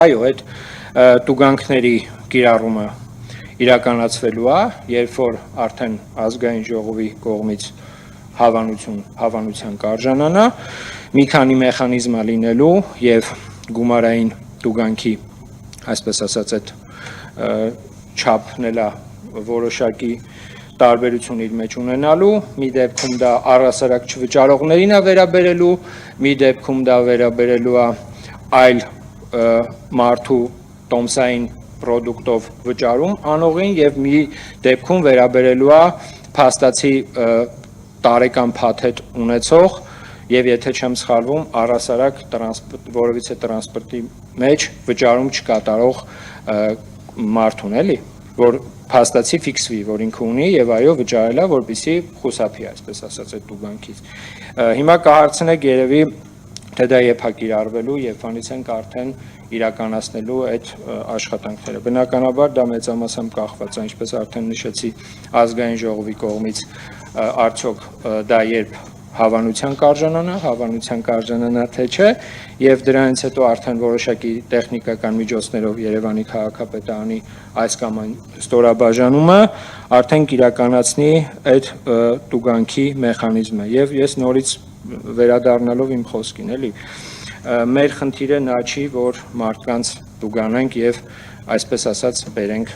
Այո, այդ տուգանքների կիրառումը իրականացվելու է, երբ որ արդեն ազգային ժողովի կողմից հավանության կարժանանա, մի քանի մեխանիզմ է լինելու եւ գումարային տուգանքի, այսպես ասած, այդ չափն էլ որոշակի տարբերություն իր մեջ ունենալու, մի դեպքում դա առհասարակ չվճարողներին է վերաբերելու, մի դեպքում դա վերաբերելու է այլ մարդու տոմսային պրոդուկտով վճարում անողին եւ մի դեպքում վերաբերելու է փաստացի տարեկան փաթեթ ունեցող եւ եթե չեմ սխալվում առհասարակ որևիցե տրանսպորտի մեջ վճարում չկատարող մարդուն էլի, որ փաստացի ֆիքսվի, որ ինքը ունի եւ այո վճարել է, որպեսզի խուսափի, այսպես ասած, այդ տուգանքից։ Հիմա կհարցնեք երևի թե դա երբ է կիրառվելու եւ բանից ենք արդեն իրականացնելու այդ աշխատանքները։ Բնականաբար դա մեծամասամբ կախված է, ինչպես արդեն նշեցի, ազգային ժողովի կողմից արդյոք դա երբ հավանության կարժանանա թե չէ եւ դրանից հետո արդեն որոշակի տեխնիկական միջոցներով Երևանի քաղաքապետարանի այս կամ այն ստորաբաժանումը արդեն կիրականացնի այդ տուգանքի մեխանիզմը եւ ես նորից վերադառնալով իմ խոսքին էլի մեր խնդիրը նա չի որ մարդկանց տուգանենք եւ այսպես ասած բերենք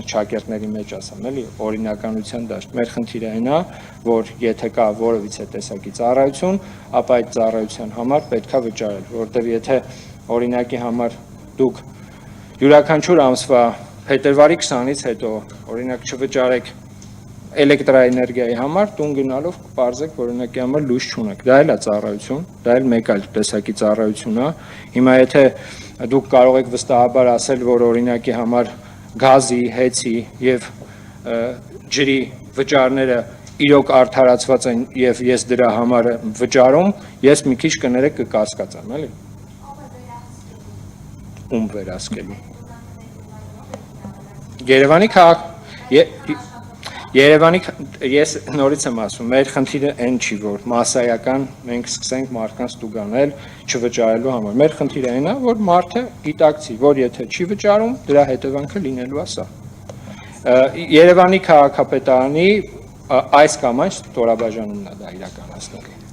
շակերտների մեջ ասեմ էլի օրինականության դաշտ մեր խնդիրը այն է որ եթե կա որևիցե տեսակի ծառայություն ապա այդ ծառայության համար պետքա վճարել որովհետեւ եթե օրինակի համար դուք յուրաքանչյուր ամսվա փետրվարի 20-ից հետո օրինակ չվճարեք էլեկտրաէներգիայի համար տուն գնալով կպարզեք որ օրինակի համար լույս չունեք դա էլ է ծառայություն դա էլ մեկ այլ տեսակի ծառայություն է հիմա եթե դուք կարող եք վստահաբար ասել որ օրինակի համար գազի, հեցի եւ ջրի վճարները իրոք արդարացված են եւ ես դրա համար վճարում ես մի քիչ կներեք կկասկածեմ էլի ում վերահսկելու Երևանի ես նորից եմ ասում մեր խնդիրը այն չի որ մասսայական մենք սկսենք մարդկանց տուգանել չվճարելու համար մեր խնդիրը այն է որ մարդը գիտակցի որ եթե չի վճարում դրա հետևանքը լինելու է սա Երևանի քաղաքապետարանի այս կամ այն ստորաբաժանումն է դա իրականացնելու